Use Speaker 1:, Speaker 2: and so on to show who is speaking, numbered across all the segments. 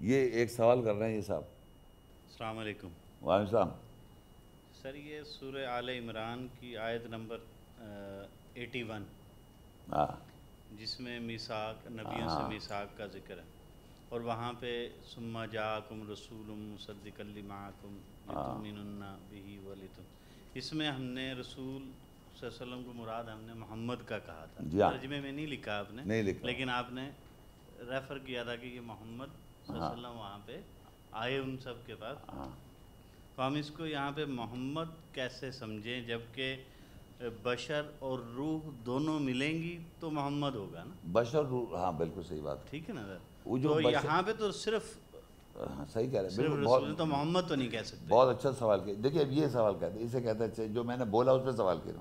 Speaker 1: یہ ایک سوال کر رہے ہیں یہ صاحب.
Speaker 2: السلام علیکم.
Speaker 1: وعلیکم السلام.
Speaker 2: سر یہ سورہ آل عمران کی آیت نمبر 81
Speaker 1: ہاں
Speaker 2: جس میں میثاق نبیوں سے میثاق کا ذکر ہے اور وہاں پہ ثم جاءکم رسول مصدقا لمعکم لتؤمنن بہ اس میں ہم نے رسول صلی اللہ علیہ وسلم کو مراد ہم نے محمد کا کہا تھا. ترجمے میں نہیں لکھا آپ نے,
Speaker 1: نہیں لکھا,
Speaker 2: لیکن آپ نے ریفر کیا تھا کہ یہ محمد صلی اللہ علیہ وسلم وہاں پہ آئے ان سب کے پاس. تو ہم اس کو یہاں پہ محمد کیسے سمجھیں جبکہ بشر اور روح دونوں ملیں گی تو محمد ہوگا نا.
Speaker 1: بشر روح, ہاں بالکل صحیح بات.
Speaker 2: ٹھیک ہے نا سر.
Speaker 1: تو
Speaker 2: یہاں پہ تو صرف
Speaker 1: صحیح کہہ رہے ہیں,
Speaker 2: صرف رسول تو محمد تو نہیں کہہ سکتے.
Speaker 1: بہت اچھا سوال کیا. دیکھیے اب یہ سوال کہتے ہیں, اسے کہتے ہیں جو میں نے بولا اس پہ سوال کیا.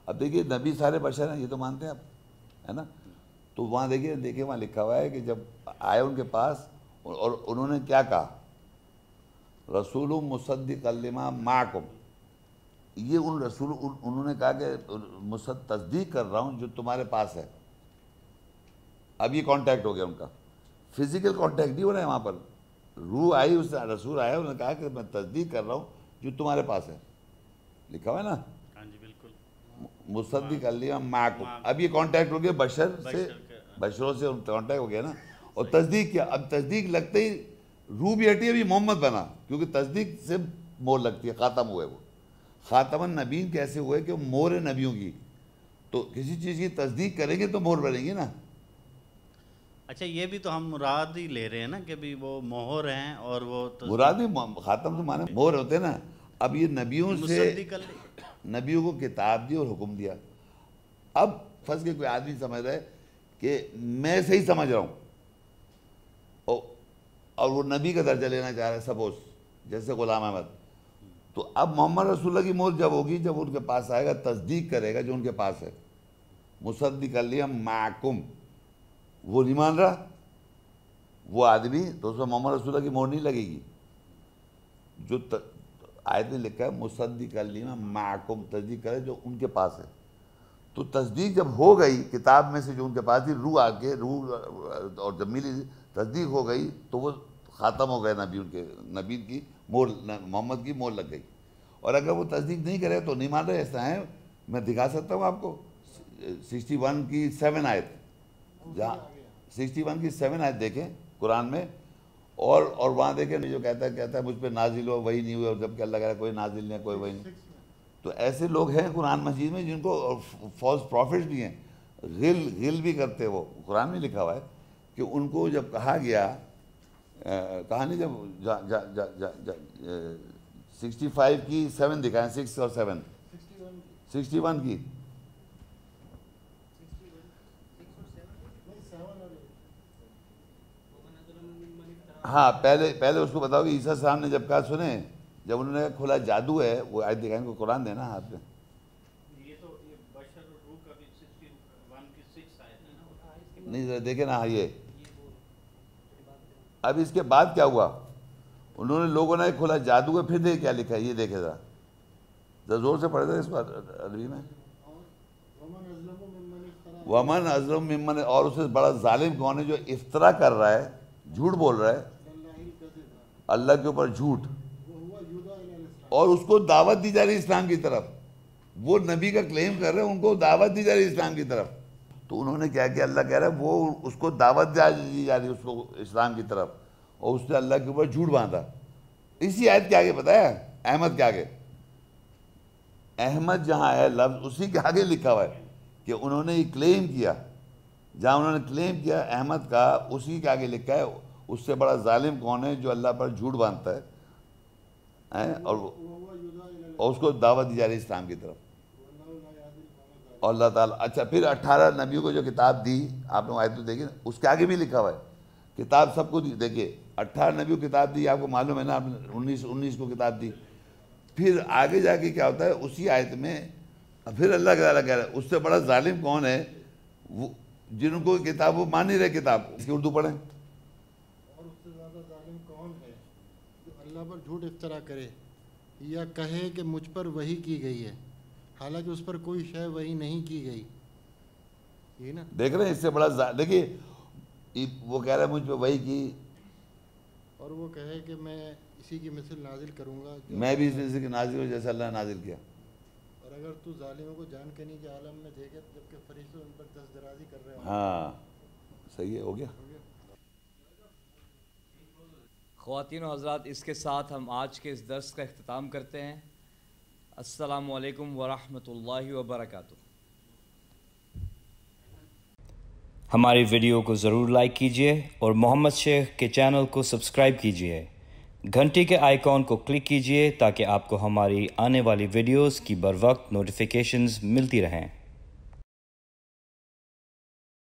Speaker 1: اب دیکھیے نبی سارے بشر ہیں, یہ تو مانتے ہیں آپ, ہے نا. تو وہاں دیکھیے وہاں لکھا ہوا ہے کہ جب آئے ان کے پاس اور انہوں نے کیا کہا, رسول مصدقا لما معکم. یہ ان رسول انہوں نے کہا کہ تصدیق کر رہا ہوں جو تمہارے پاس ہے. اب یہ کانٹیکٹ ہو گیا ان کا, فزیکل کانٹیکٹ نہیں ہو رہا ہے وہاں پر. روح آئی, اس رسول آیا, انہوں نے کہا کہ میں تصدیق کر رہا ہوں جو تمہارے پاس ہے. لکھا ہوا ہے نا,
Speaker 2: ہاں جی بالکل,
Speaker 1: مصدقا لما معکم. اب یہ کانٹیکٹ ہو گیا بشر سے, بشروں سے کانٹیکٹ ہو گیا نا, اور تصدیق کیا. اب تصدیق لگتے ہی روح بھی ہٹی, ابھی محمد بنا, کیونکہ تصدیق سے مور لگتی ہے, خاتم ہوئے وہ. خاتم النبیین کیسے ہوئے کہ مور نبیوں کی, تو کسی چیز کی تصدیق کریں گے تو مور بنیں گی نا.
Speaker 2: اچھا یہ بھی تو ہم مراد ہی لے رہے ہیں نا کہ بھی وہ مہر ہیں اور وہ
Speaker 1: مراد بھی خاتم تو مانے مور ہوتے نا. اب یہ نبیوں سے, نبیوں کو کتاب دی اور حکم دیا. اب فرض کے کوئی آدمی سمجھ رہا ہے کہ میں صحیح سمجھ رہا ہوں اور وہ نبی کا درجہ لینا چاہ رہا ہے, سپوز جیسے غلام احمد, تو اب محمد رسول اللہ کی مور جب ہوگی, جب ان کے پاس آئے گا تصدیق کرے گا جو ان کے پاس ہے, مصدقا لما معکم. وہ نہیں مان رہا وہ آدمی, تو اس میں محمد رسول اللہ کی مور نہیں لگے گی. جو آیت میں لکھا ہے مصدقا لما معکم, تصدیق کرے جو ان کے پاس ہے. تو تصدیق جب ہو گئی کتاب میں سے جو ان کے پاس تھی, روح آ کے روح اور جب ملی تصدیق ہو گئی تو وہ ختم ہو گئے نبی, ان کے نبی کی مور, محمد کی مور لگ گئی. اور اگر وہ تصدیق نہیں کرے تو نہیں مان رہے, ایسا ہے. میں دکھا سکتا ہوں آپ کو 61 کی 7 آیت, جہاں 61 کی 7 آیت دیکھیں قرآن میں, اور وہاں دیکھیں جو کہتا ہے مجھ پہ نازل ہو وہی نہیں ہوئے, اور جب کہ اللہ کہہ رہا ہے کوئی نازل نہیں ہے, کوئی وہی نہیں. تو ایسے لوگ ہیں قرآن مجید میں جن کو فالس پروفٹس بھی ہیں, غل بھی کرتے. وہ قرآن میں لکھا ہوا ہے کہ ان کو جب کہا گیا, کہانی جب 65 کی 7 دکھائیں, 6 اور 7, 61 کی, ہاں پہلے اس کو بتاؤ کہ عیسیٰ صاحب نے جب کہا, سنیں, جب انہوں نے کھلا جادو ہے, وہ آیت دکھائیں کو قرآن دینا ہاتھ میں. نہیں ذرا دیکھیں نا یہ. اب اس کے بعد کیا ہوا, انہوں نے لوگوں نے کھلا جادو ہے, پھر دیکھ کیا لکھا ہے, یہ دیکھے ذرا زور سے پڑھے تھے اس بات عربی میں. ومن اظلم ممن, اور اس سے بڑا ظالم کون ہے جو افطرا کر رہا ہے, جھوٹ بول رہا ہے اللہ کے اوپر جھوٹ, اور اس کو دعوت دی جا رہی اسلام کی طرف. وہ نبی کا کلیم کر رہے ہیں, ان کو دعوت دی جا رہی اسلام کی طرف. تو انہوں نے کیا اللہ کہہ رہا ہے وہ اس کو دعوت دی جا رہی اس کو اسلام کی طرف, اور اس نے اللہ کے اوپر جھوٹ باندھا. اسی آیت کے آگے بتایا احمد کے آگے, احمد جہاں ہے لفظ اسی کے آگے لکھا ہوا ہے کہ انہوں نے یہ کلیم کیا, جہاں انہوں نے کلیم کیا احمد کا, اسی کے آگے لکھا ہے اس سے بڑا ظالم کون ہے جو اللہ پر جھوٹ باندھتا ہے اور اس کو دعوت دی جا رہی اسلام کی طرف. اور اللہ تعالیٰ, اچھا پھر 18 نبیوں کو جو کتاب دی, آپ نے آیت تو دیکھیں, اس کے آگے بھی لکھا ہوا ہے کتاب سب کو دی. دیکھیے 18 نبیوں کو کتاب دی, آپ کو معلوم ہے نا, آپ نے 19 کو کتاب دی. پھر آگے جا کے کیا ہوتا ہے, اسی آیت میں پھر اللہ تعالیٰ کہہ رہا ہے اس سے بڑا ظالم کون ہے, وہ جن کو کتاب وہ مان نہیں رہے کتاب. اس کی اردو پڑھیں.
Speaker 3: اور اس سے زیادہ ظالم کون ہے جو اللہ پر جھوٹ افطرا کرے یا کہے کہ مجھ پر وحی کی گئی ہے, حالانکہ اس پر کوئی شے وحی نہیں کی گئی. یہ نا
Speaker 1: دیکھ رہے ہیں, اس سے بڑا دیکھیے وہ کہہ رہا ہے مجھ پہ وحی کی,
Speaker 3: اور وہ کہے کہ میں اسی کی مثل نازل کروں گا
Speaker 1: میں بھی اس مثل کی نازل ہوں جیسے اللہ نے نازل کیا.
Speaker 3: اور اگر تو ظالموں کو جان کے نہیں کے عالم میں دیکھے جبکہ فرشتے ان پر دست درازی کر رہے ہیں.
Speaker 1: ہاں صحیح ہے, ہو گیا.
Speaker 4: خواتین و حضرات, اس کے ساتھ ہم آج کے اس درس کا اختتام کرتے ہیں. السلام علیکم ورحمۃ اللہ وبرکاتہ. ہماری ویڈیو کو ضرور لائک کیجیے اور محمد شیخ کے چینل کو سبسکرائب کیجیے. گھنٹی کے آئیکن کو کلک کیجیے تاکہ آپ کو ہماری آنے والی ویڈیوز کی بروقت نوٹیفیکیشنز ملتی رہیں.